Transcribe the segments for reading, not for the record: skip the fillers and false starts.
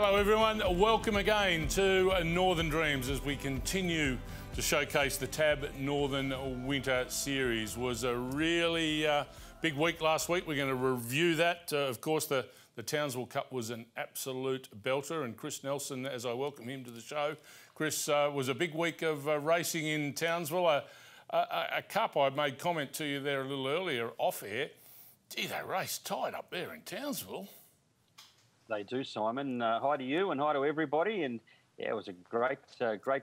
Hello everyone, welcome again to Northern Dreams as we continue to showcase the TAB Northern Winter Series. Was a really big week last week. We're going to review that. Of course, the Townsville Cup was an absolute belter, and Chris Nelson, as I welcome him to the show. Chris, was a big week of racing in Townsville. A cup, I made comment to you there a little earlier off air. Gee, they raced tight up there in Townsville. They do, Simon. Hi to you and hi to everybody. And yeah, it was a great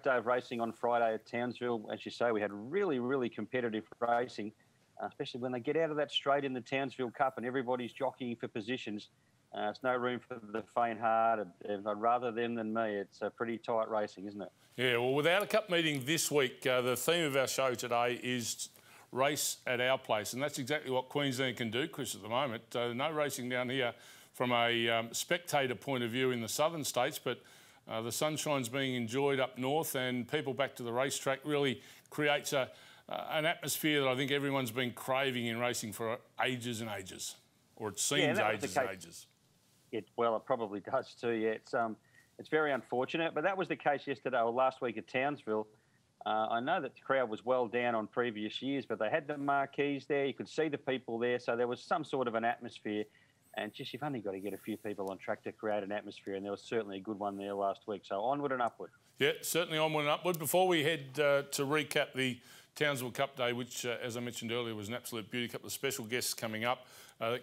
day of racing on Friday at Townsville. As you say, we had really competitive racing, especially when they get out of that straight in the Townsville Cup and everybody's jockeying for positions. It's no room for the faint-hearted. I'd rather them than me. It's a pretty tight racing, isn't it? Yeah, well, without a cup meeting this week, the theme of our show today is race at our place. And that's exactly what Queensland can do, Chris, at the moment. No racing down here from a spectator point of view in the southern states, but the sunshine's being enjoyed up north, and people back to the racetrack really creates an atmosphere that I think everyone's been craving in racing for ages and ages, or it seems ages and ages. Well, it probably does too, yeah. It's very unfortunate, but that was the case yesterday or last week at Townsville. I know that the crowd was well down on previous years, but they had the marquees there. You could see the people there, so there was some sort of an atmosphere. And just, you've only got to get a few people on track to create an atmosphere, and there was certainly a good one there last week. So onward and upward. Yeah, certainly onward and upward. Before we head to recap the Townsville Cup Day, which, as I mentioned earlier, was an absolute beauty. A couple of special guests coming up.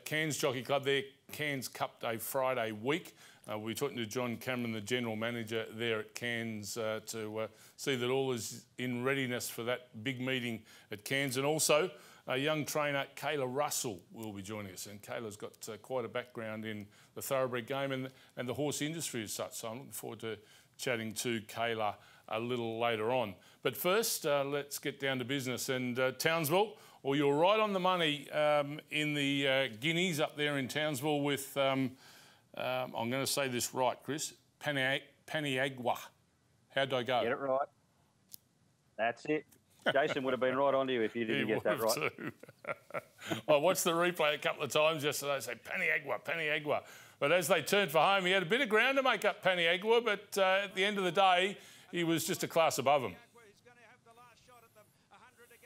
Cairns Jockey Club, their Cairns Cup Day Friday week. We'll be talking to John Cameron, the General Manager there at Cairns, to see that all is in readiness for that big meeting at Cairns. And also, a young trainer, KAYLA Russell, will be joining us. And KAYLA's got quite a background in the thoroughbred game and the horse industry as such. So I'm looking forward to chatting to KAYLA a little later on. But first, let's get down to business. And Townsville, well, you're right on the money in the Guineas up there in Townsville with, I'm going to say this right, Chris, PANIAGUA. How'd I go? Get it right. That's it. Jason would have been right onto you if you didn't get that right. I watched the replay a couple of times yesterday. They say PANIAGUA. But as they turned for home, he had a bit of ground to make up PANIAGUA, but at the end of the day, he was just a class above him.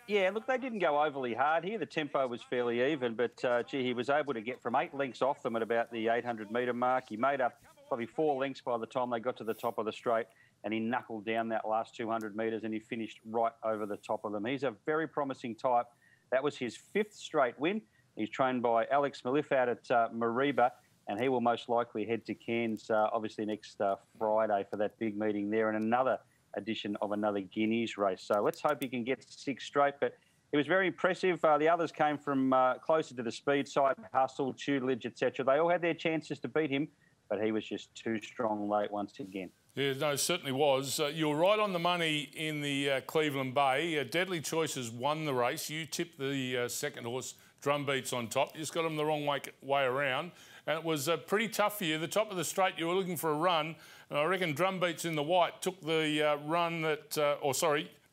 Yeah, look, they didn't go overly hard here. The tempo was fairly even, but gee, he was able to get from 8 lengths off them at about the 800-metre mark. He made up probably 4 lengths by the time they got to the top of the straight, and he knuckled down that last 200 metres and he finished right over the top of them. He's a very promising type. That was his 5th straight win. He's trained by Alex Malif out at Mariba, and he will most likely head to Cairns, obviously next Friday for that big meeting there and another edition of another Guineas race. So let's hope he can get 6 straight, but it was very impressive. The others came from closer to the speed side, Hustle, Tutelage, etc. They all had their chances to beat him, but he was just too strong late once again. Yeah, no, it certainly was. You were right on the money in the Cleveland Bay. Deadly Choices won the race. You tipped the second horse, Drumbeats, on top. You just got him the wrong way around. And it was pretty tough for you. The top of the straight, you were looking for a run. And I reckon Drumbeats in the white took the run that...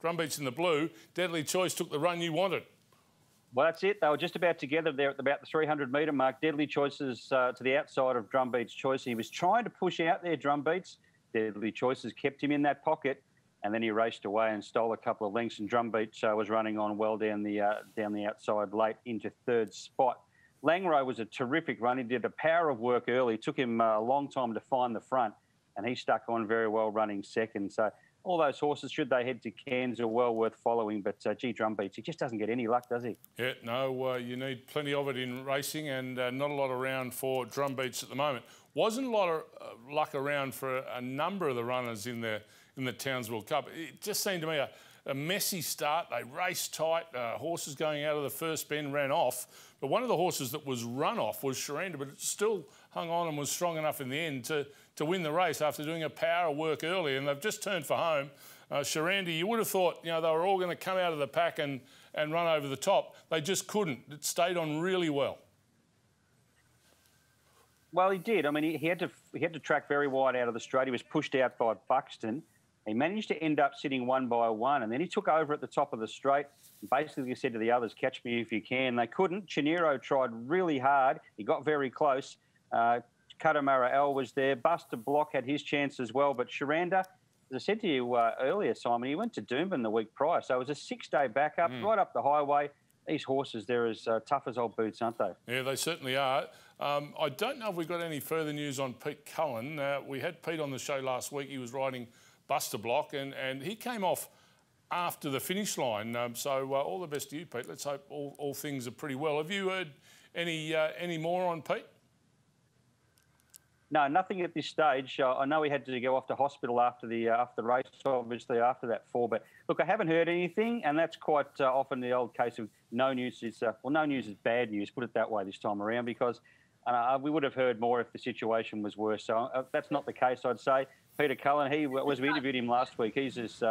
Drumbeats in the blue. Deadly Choice took the run you wanted. Well, that's it. They were just about together there at about the 300-metre mark. Deadly Choices to the outside of Drumbeats' Choice. He was trying to push out there, Drumbeats. Deadly Choices kept him in that pocket, and then he raced away and stole a couple of lengths, and Drumbeats was running on well down the outside late into 3rd spot. Langro was a terrific run. He did a power of work early. It took him a long time to find the front, and he stuck on very well running second. So all those horses, should they head to Cairns, are well worth following. But, gee, Drumbeats, he just doesn't get any luck, does he? Yeah, no, you need plenty of it in racing, and not a lot around for Drumbeats at the moment. Wasn't a lot of luck around for a number of the runners in the Townsville Cup. It just seemed to me a messy start. They raced tight. Horses going out of the first bend ran off. But one of the horses that was run off was Shiranda, but it still hung on and was strong enough in the end to win the race after doing a power of work early. And they've just turned for home. Shiranda, you would have thought, you know, they were all going to come out of the pack and run over the top. They just couldn't. It stayed on really well. Well, he did. I mean, he had to track very wide out of the straight. He was pushed out by Buxton. He managed to end up sitting 1 by 1, and then he took over at the top of the straight and basically said to the others, catch me if you can. They couldn't. Chinero tried really hard. He got very close. Cutamara L was there. Buster Block had his chance as well. But Shiranda, as I said to you earlier, Simon, he went to Doomben the week prior. So it was a 6-day backup right up the highway. These horses, they're as tough as old boots, aren't they? Yeah, they certainly are. I don't know if we've got any further news on Pete Cullen. We had Pete on the show last week. He was riding Buster Block and he came off after the finish line. So all the best to you, Pete. Let's hope all things are pretty well. Have you heard any more on Pete? No, nothing at this stage. I know he had to go off to hospital after the race, obviously after that fall. But look, I haven't heard anything, and that's quite often the old case of no news is no news is bad news. Put it that way this time around, because we would have heard more if the situation was worse. So that's not the case, I'd say. Peter Cullen, we interviewed him last week. He's as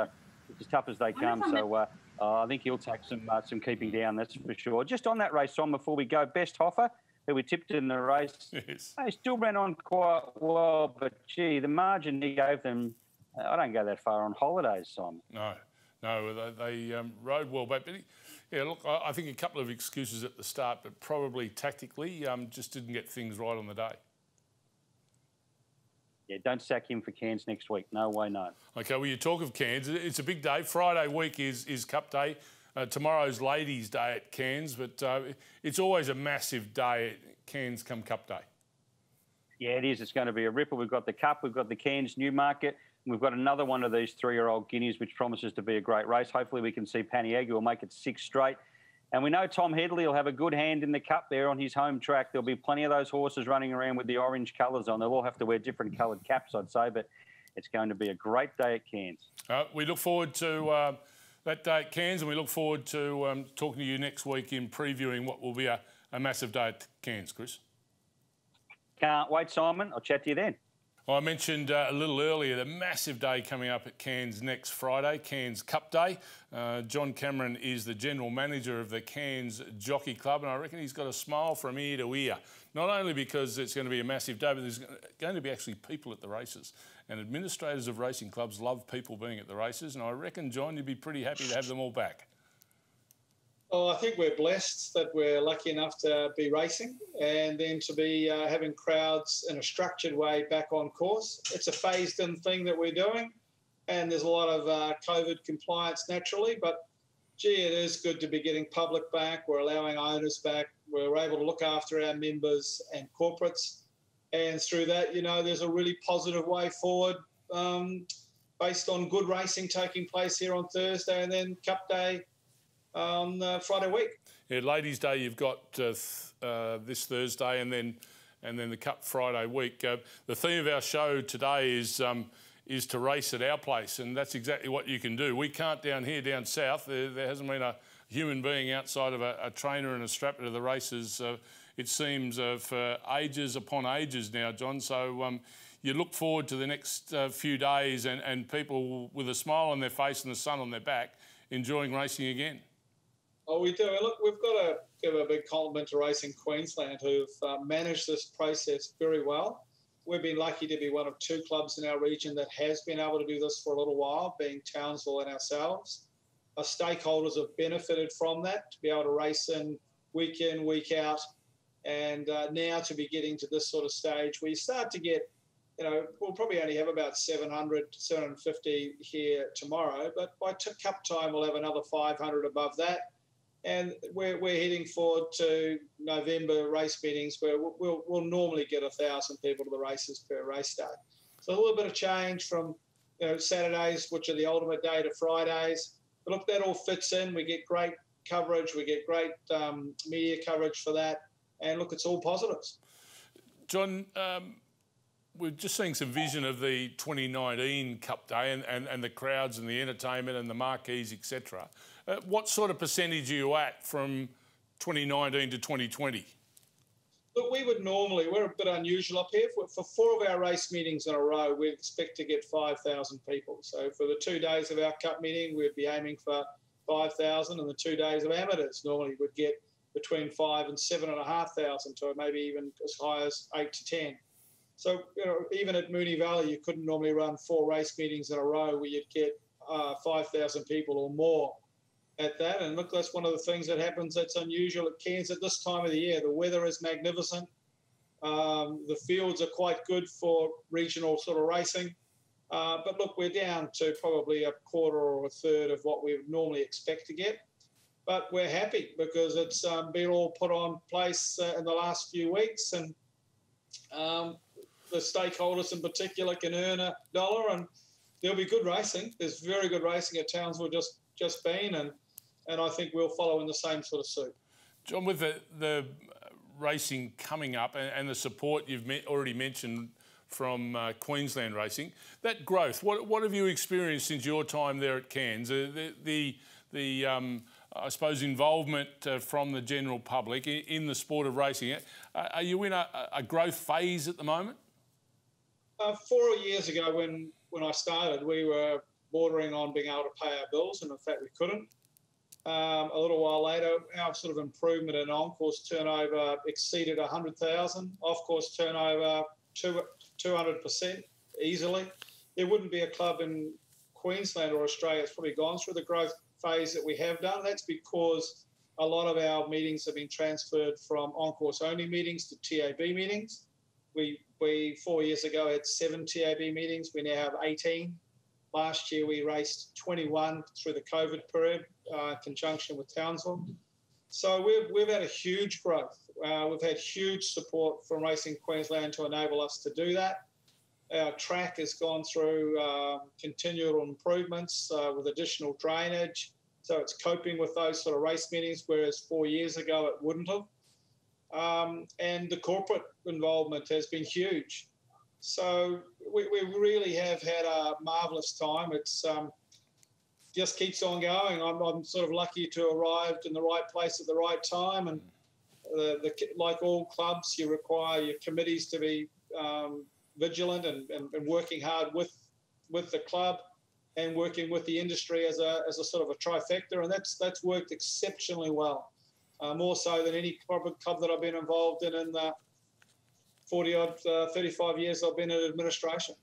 tough as they come. So I think he'll take some keeping down. That's for sure. Just on that race, Tom, before we go, Best Hoffer, who we tipped in the race, yes. He still ran on quite well, but gee, the margin he gave them, I don't go that far on holidays, Simon. No, they rode well. But yeah, look, I think a couple of excuses at the start, but probably tactically just didn't get things right on the day. Yeah, don't sack him for Cairns next week. No way, no. Okay, well, you talk of Cairns. It's a big day. Friday week is Cup Day. Tomorrow's Ladies' Day at Cairns, but it's always a massive day at Cairns come Cup Day. Yeah, it is. It's going to be a ripper. We've got the Cup, we've got the Cairns Newmarket, and we've got another one of these 3-year-old guineas, which promises to be a great race. Hopefully we can see PANIAGUA make it 6 straight. And we know Tom Headley will have a good hand in the Cup there on his home track. There'll be plenty of those horses running around with the orange colours on. They'll all have to wear different coloured caps, I'd say, but it's going to be a great day at Cairns. We look forward to that day at Cairns, and we look forward to talking to you next week in previewing what will be a massive day at Cairns, Chris. Can't wait, Simon. I'll chat to you then. I mentioned a little earlier the massive day coming up at Cairns next Friday, Cairns Cup Day. John Cameron is the general manager of the Cairns Jockey Club, and I reckon he's got a smile from ear to ear. Not only because it's going to be a massive day, but there's going to be actually people at the races. And administrators of racing clubs love people being at the races, and I reckon, John, you'd be pretty happy to have them all back. Oh, I think we're blessed that we're lucky enough to be racing and then to be having crowds in a structured way back on course. It's a phased-in thing that we're doing, and there's a lot of COVID compliance naturally, but, gee, it is good to be getting public back. We're allowing owners back. We're able to look after our members and corporates, and through that, you know, there's a really positive way forward based on good racing taking place here on Thursday and then Cup Day on Friday week. Yeah, Ladies' Day you've got this Thursday and then the Cup Friday week. The theme of our show today is to race at our place, and that's exactly what you can do. We can't down here, down south. There hasn't been a human being outside of a trainer and a strapper to the races, it seems, for ages upon ages now, John. So you look forward to the next few days and people with a smile on their face and the sun on their back enjoying racing again. Oh, we do. Look, we've got to give a big compliment to Racing Queensland, who've managed this process very well. We've been lucky to be one of 2 clubs in our region that has been able to do this for a little while, being Townsville and ourselves. Our stakeholders have benefited from that, to be able to race in, week out, and now to be getting to this sort of stage where you start to get, you know, we'll probably only have about 700, 750 here tomorrow, but by Cup time we'll have another 500 above that. And we're heading forward to November race meetings where we'll normally get 1,000 people to the races per race day. So a little bit of change from, you know, Saturdays, which are the ultimate day, to Fridays. But look, that all fits in. We get great coverage. We get great media coverage for that. And look, it's all positives. John, we're just seeing some vision of the 2019 Cup Day and the crowds and the entertainment and the marquees, etc. What sort of percentage are you at from 2019 to 2020? Look, we would normally, we're a bit unusual up here. For 4 of our race meetings in a row, we expect to get 5,000 people. So for the 2 days of our Cup meeting, we'd be aiming for 5,000, and the 2 days of amateurs normally would get between 5,000 and 7,500 to maybe even as high as 8 to 10. So, you know, even at Moonee Valley, you couldn't normally run 4 race meetings in a row where you'd get 5,000 people or more at that. And look, that's one of the things that happens that's unusual at Cairns at this time of the year. The weather is magnificent. The fields are quite good for regional sort of racing. But look, we're down to probably a quarter or a third of what we would normally expect to get. But we're happy because it's been all put on place in the last few weeks, and the stakeholders in particular can earn $1, and there'll be good racing. There's very good racing at Townsville just been, and I think we'll follow in the same sort of suit. John, with the racing coming up and the support you've already mentioned from Queensland racing, that growth, what have you experienced since your time there at Cairns? I suppose involvement from the general public in the sport of racing. Are you in a growth phase at the moment? 4 years ago when I started, we were bordering on being able to pay our bills, and in fact we couldn't. A little while later, our sort of improvement in on-course turnover exceeded 100,000. Off-course turnover 200% easily. There wouldn't be a club in Queensland or Australia that's probably gone through the growth phase that we have done. That's because a lot of our meetings have been transferred from on-course only meetings to TAB meetings. We 4 years ago had 7 TAB meetings. We now have 18. Last year we raced 21 through the COVID period in conjunction with Townsville. So we've had a huge growth. We've had huge support from Racing Queensland to enable us to do that. Our track has gone through continual improvements with additional drainage. So it's coping with those sort of race meetings, whereas 4 years ago it wouldn't have. And the corporate involvement has been huge. So we really have had a marvellous time. It's just keeps on going. I'm sort of lucky to have arrived in the right place at the right time. And like all clubs, you require your committees to be vigilant and working hard with the club and working with the industry as a sort of a trifecta. And that's worked exceptionally well, more so than any club that I've been involved in the 35 years I've been in administration.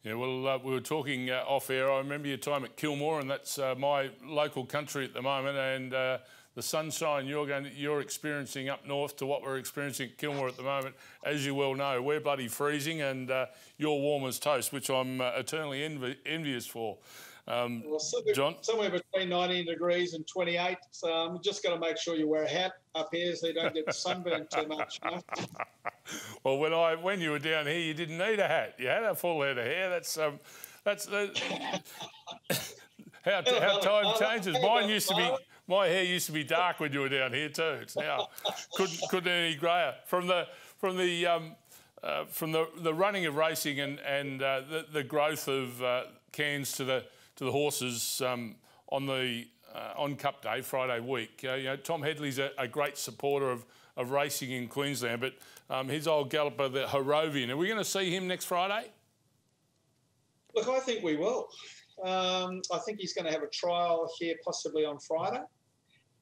Yeah, well, we were talking off air. I remember your time at Kilmore, and that's my local country at the moment. And the sunshine you're experiencing up north to what we're experiencing at Kilmore at the moment, as you well know, we're bloody freezing, and you're warm as toast, which I'm eternally envious for. Well, John? Somewhere between 19 degrees and 28. So I'm just got to make sure you wear a hat up here so you don't get sunburned too much. You know? Well, when you were down here, you didn't need a hat. You had a full head of hair. That's how time changes. My hair used to be dark when you were down here too. It's now couldn't any greyer. From the running of racing and the growth of Cairns to the horses on Cup Day, Friday week. Tom Headley's a great supporter of racing in Queensland, but his old galloper, the Harrovian, are we going to see him next Friday? Look, I think we will. I think he's going to have a trial here possibly on Friday,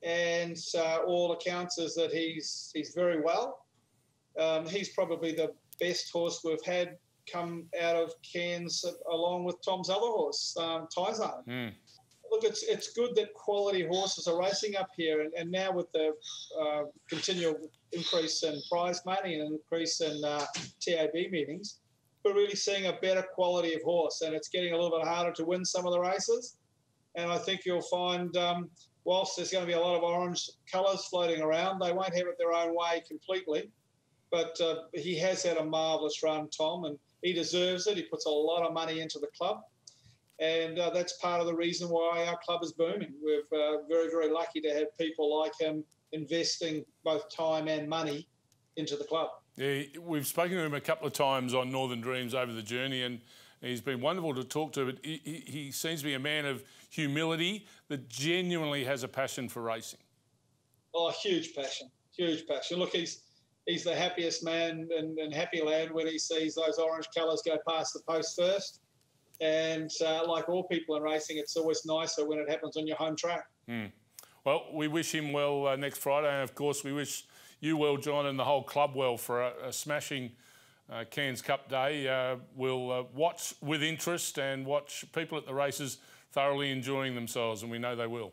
and all accounts is that he's very well. He's probably the best horse we've had come out of Cairns, along with Tom's other horse, Tyzone. Mm. Look, it's good that quality horses are racing up here, and now with the continual increase in prize money and increase in TAB meetings, we're really seeing a better quality of horse, and it's getting a little bit harder to win some of the races. And I think you'll find, whilst there's going to be a lot of orange colours floating around, they won't have it their own way completely. But he has had a marvellous run, Tom, and he deserves it. He puts a lot of money into the club. And that's part of the reason why our club is booming. We're very, very lucky to have people like him investing both time and money into the club. Yeah, we've spoken to him a couple of times on Northern Dreams over the journey, and he's been wonderful to talk to. But he seems to be a man of humility that genuinely has a passion for racing. Oh, huge passion, huge passion. Look, he's the happiest man in Happy Land when he sees those orange colours go past the post first. And like all people in racing, it's always nicer when it happens on your home track. Mm. Well, we wish him well next Friday. And, of course, we wish you well, John, and the whole club well for a smashing Cairns Cup Day. We'll watch with interest and watch people at the races thoroughly enjoying themselves, and we know they will.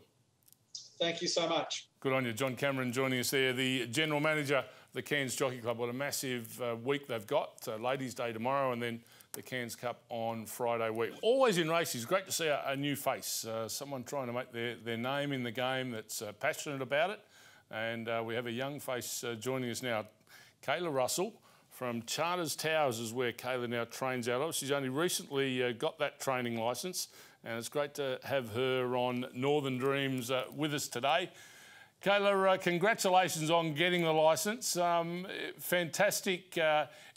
Thank you so much. Good on you. John Cameron joining us there, the General Manager the Cairns Jockey Club. What a massive week they've got. Ladies' Day tomorrow and then the Cairns Cup on Friday week. Always in races, great to see a new face, someone trying to make their name in the game that's passionate about it. And we have a young face joining us now. KAYLA Russell from Charters Towers is where KAYLA now trains out of. She's only recently got that training licence, and it's great to have her on Northern Dreams with us today. KAYLA, congratulations on getting the licence. Fantastic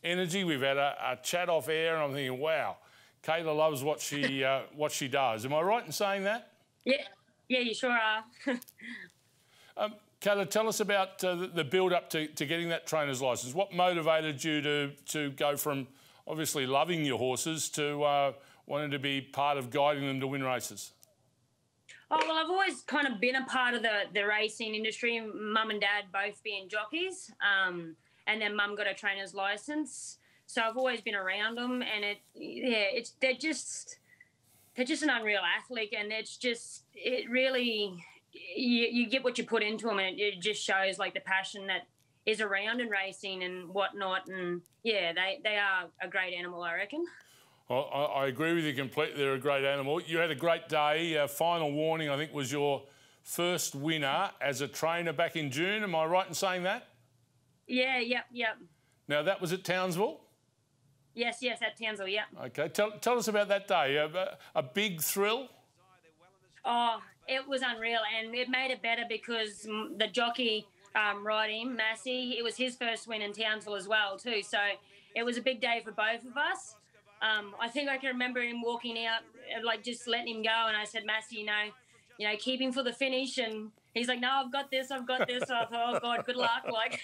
energy. We've had a chat off air, and I'm thinking, wow, KAYLA loves what she does. Am I right in saying that? Yeah, you sure are. KAYLA, tell us about the build-up to getting that trainer's licence. What motivated you to go from obviously loving your horses to wanting to be part of guiding them to win races? Oh, well, I've always kind of been a part of the racing industry, mum and dad both being jockeys, and then mum got a trainer's licence. So I've always been around them, and they're just an unreal athlete, and it really, you get what you put into them, and it just shows like the passion that is around in racing and whatnot, and yeah, they are a great animal, I reckon. Well, I agree with you completely. They're a great animal. You had a great day. Final Warning, I think, was your first winner as a trainer back in June. Am I right in saying that? Yeah, yep. Now, that was at Townsville? Yes, at Townsville, yep. OK. Tell us about that day. A big thrill? Oh, it was unreal, and it made it better because the jockey riding him, Massey, it was his first win in Townsville as well too. So it was a big day for both of us. I think I can remember him walking out, like just letting him go, and I said, Massey, you know, keep him for the finish, and he's like, no, I've got this. So I thought, oh God, good luck, like.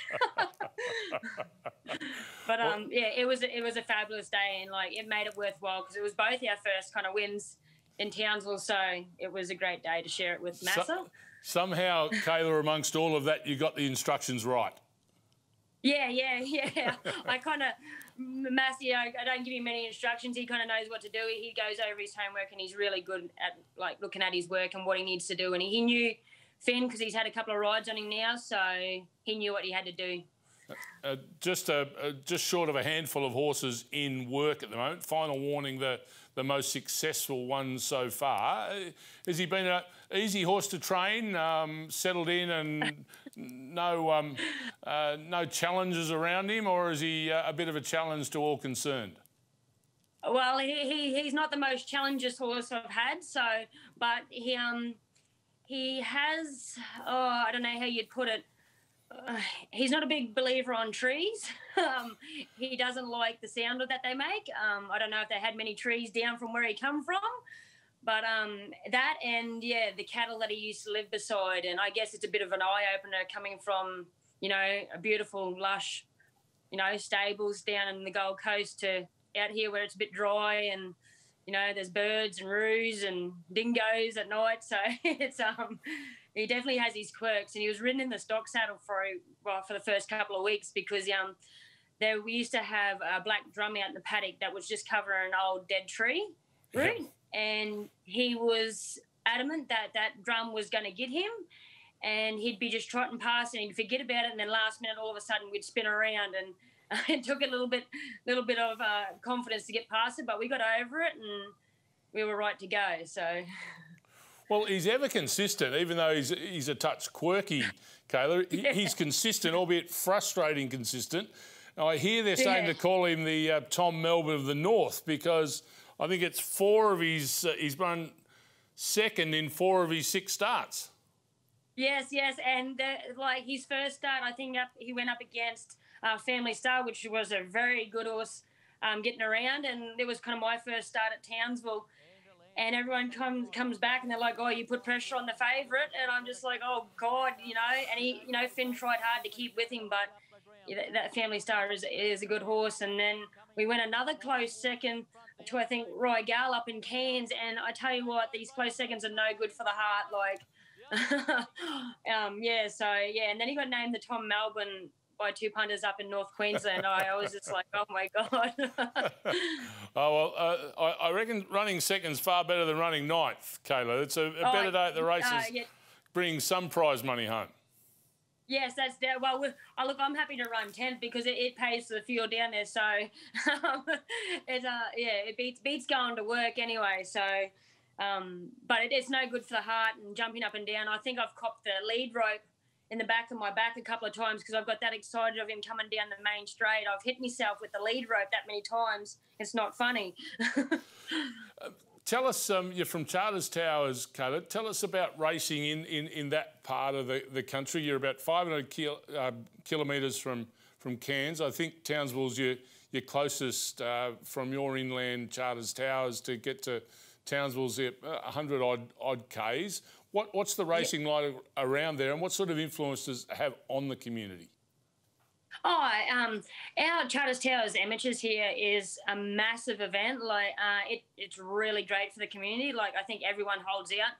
But yeah, it was a fabulous day, and like it made it worthwhile because it was both our first kind of wins in Townsville, so it was a great day to share it with Massa. Somehow, KAYLA, amongst all of that, you got the instructions right. Yeah. I kind of, Massey, I don't give him many instructions. He kind of knows what to do. He goes over his homework, and he's really good at like looking at his work and what he needs to do. And he knew Finn because he's had a couple of rides on him now, so he knew what he had to do. Just short of a handful of horses in work at the moment. Final Warning, the most successful one so far. Has he been an easy horse to train, settled in, and no challenges around him, or is he a bit of a challenge to all concerned? Well, he's not the most challenges horse I've had, but he has, I don't know how you'd put it. He's not a big believer on trees. He doesn't like the sound that they make. I don't know if they had many trees down from where he come from, but that and, yeah, the cattle that he used to live beside. And I guess it's a bit of an eye-opener coming from, you know, a beautiful, lush, you know, stables down in the Gold Coast to out here where it's a bit dry and, you know, there's birds and roos and dingoes at night. So it's he definitely has his quirks, and he was ridden in the stock saddle for the first couple of weeks because we used to have a black drum out in the paddock that was just covering an old dead tree root, and he was adamant that drum was going to get him, and he'd be just trotting past and he'd forget about it, and then last minute all of a sudden we'd spin around, and it took a little bit of confidence to get past it, but we got over it and we were right to go. So. Well, he's ever consistent, even though he's a touch quirky, KAYLA. He's consistent, albeit frustrating consistent. Now, I hear they're starting to call him the Tom Melbourne of the North because I think it's he's run second in 4 of his 6 starts. Yes, and like his first start, I think he went up against Family Star, which was a very good horse getting around, and it was kind of my first start at Townsville. And everyone comes back and they're like, oh, you put pressure on the favourite. And I'm just like, oh, God, you know. And Finn tried hard to keep with him, but that Family Star is a good horse. And then we went another close second to, I think, Royale up in Cairns. And I tell you what, these close seconds are no good for the heart. Like, And then he got named the Tom Melbourne by 2 punters up in North Queensland. I was just like, oh, my God. I reckon running second's far better than running ninth, KAYLA. It's a better day at the races, bringing some prize money home. Yes, that's there. Well, look, I'm happy to run 10th because it pays for the fuel down there. So it beats going to work anyway. So, but it's no good for the heart and jumping up and down. I think I've copped the lead rope in the back of my back a couple of times because I've got that excited of him coming down the main straight. I've hit myself with the lead rope that many times. It's not funny. Tell us, you're from Charters Towers, Kayla. Tell us about racing in that part of the country. You're about 500 kilometres from Cairns. I think Townsville's your closest from your inland Charters Towers to get to Townsville's 100 odd Ks. What's the racing like around there, and what sort of influence does it have on the community? Our Charters Towers Amateurs here is a massive event. It's really great for the community. Like, I think everyone holds out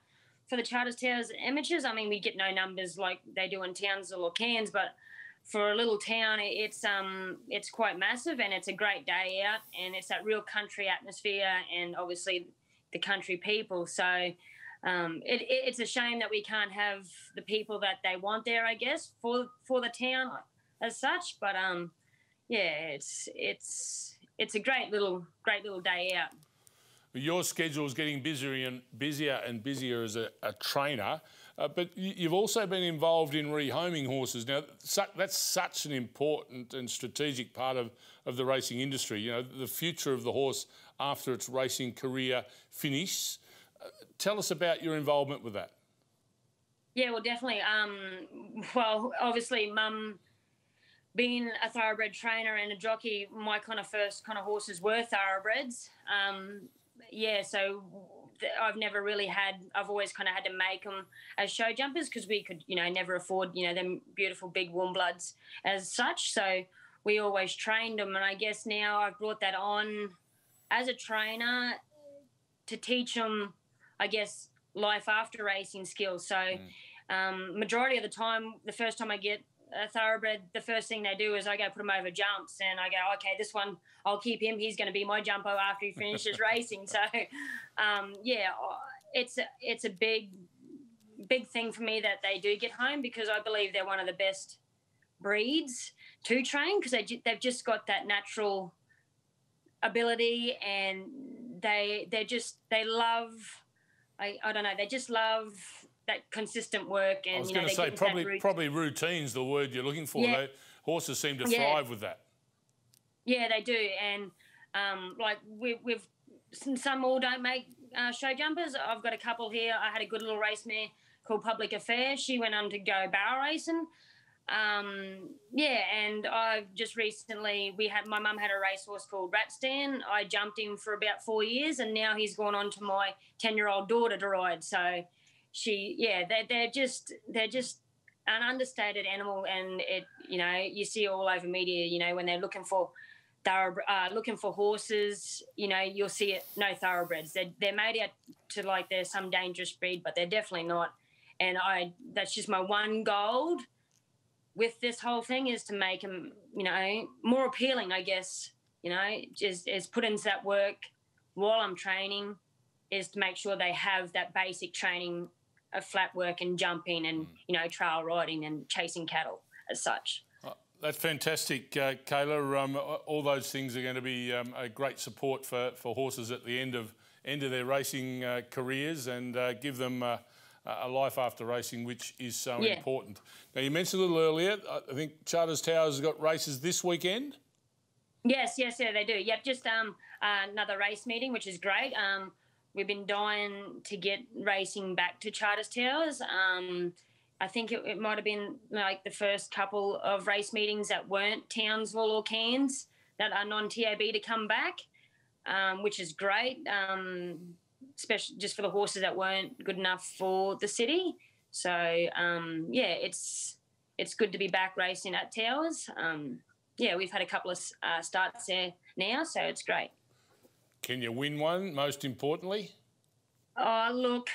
for the Charters Towers Amateurs. I mean, we get no numbers like they do in Townsville or Cairns, but for a little town, it's quite massive, and it's a great day out, and it's that real country atmosphere, and obviously the country people. So it's a shame that we can't have the people that they want there, I guess, for the town as such, but it's a great little day out. Your schedule is getting busier and busier as a trainer, but you've also been involved in rehoming horses. Now, that's such an important and strategic part of the racing industry. You know, the future of the horse after its racing career finishes. Tell us about your involvement with that. Yeah, well, definitely. Well, obviously, Mum, being a thoroughbred trainer and a jockey, my kind of first kind of horses were thoroughbreds. So I've always kind of had to make them as show jumpers because we could, never afford, them beautiful big warm bloods as such. So we always trained them. And I guess now I've brought that on as a trainer to teach them, I guess, life after racing skills. So majority of the time, the first time I get a thoroughbred, the first thing they do is I go put him over jumps, and I go, okay, this one, I'll keep him. He's going to be my jumpo after he finishes racing. So, it's a big thing for me that they do get home, because I believe they're one of the best breeds to train, because they've just got that natural ability, and they love, I don't know, they just love that consistent work. And I was going to say probably routine's the word you're looking for. Yeah. Horses seem to thrive with that. Yeah, they do. And we've some all don't make show jumpers. I've got a couple here. I had a good little race mare called Public Affair. She went on to go barrel racing. And I've just recently, my mum had a racehorse called Ratstan. I jumped him for about 4 years, and now he's gone on to my 10-year-old daughter to ride. So they're just an understated animal, and you see all over media, when they're looking for horses, you'll see it, no thoroughbreds. They're made out to like they're some dangerous breed, but they're definitely not. And that's just my one goal with this whole thing, is to make them, more appealing, I guess, is put into that work while I'm training, is to make sure they have that basic training of flat work and jumping and, trail riding and chasing cattle as such. That's fantastic, Kayla. All those things are going to be a great support for horses at the end of their racing careers, and give them a life after racing, which is so important. Now, you mentioned a little earlier, I think Charters Towers has got races this weekend? Yes, they do. Yep, just another race meeting, which is great. We've been dying to get racing back to Charters Towers. I think it might have been like the first couple of race meetings that weren't Townsville or Cairns that are non-TAB to come back, which is great, especially just for the horses that weren't good enough for the city. So, it's good to be back racing at Towers. We've had a couple of starts there now, so it's great. Can you win one, most importantly? Oh, look.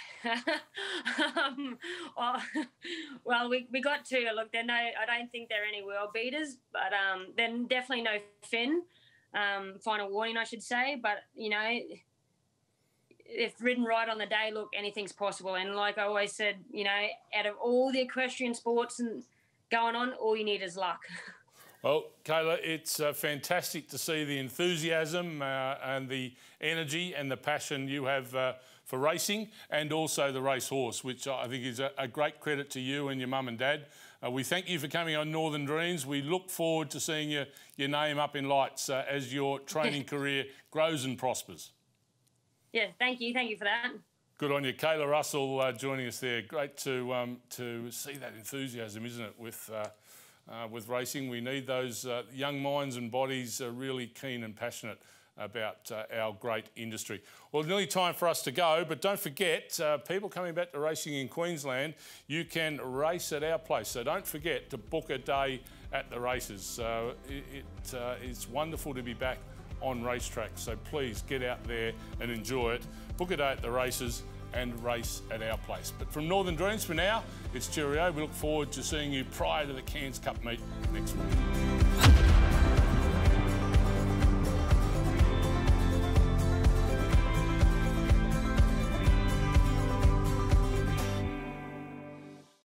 We got two. Look, I don't think they're any world beaters, but then definitely no Finn. Final warning, I should say. But, if ridden right on the day, look, anything's possible. And like I always said, out of all the equestrian sports and going on. All you need is luck. Well, Kayla, it's fantastic to see the enthusiasm and the energy and the passion you have for racing, and also the racehorse, which I think is a great credit to you and your mum and dad. We thank you for coming on Northern Dreams. We look forward to seeing your name up in lights as your training career grows and prospers. Yeah, thank you. Thank you for that. Good on you. Kayla Russell joining us there. Great to see that enthusiasm, isn't it, with racing. We need those young minds and bodies really keen and passionate about our great industry. Well, nearly time for us to go, but don't forget, people coming back to racing in Queensland, you can race at our place. So don't forget to book a day at the races. It's wonderful to be back on racetracks, so please get out there and enjoy it. Book a day at the races and race at our place. But from Northern Dreams for now, it's cheerio. We look forward to seeing you prior to the Cairns Cup meet next week.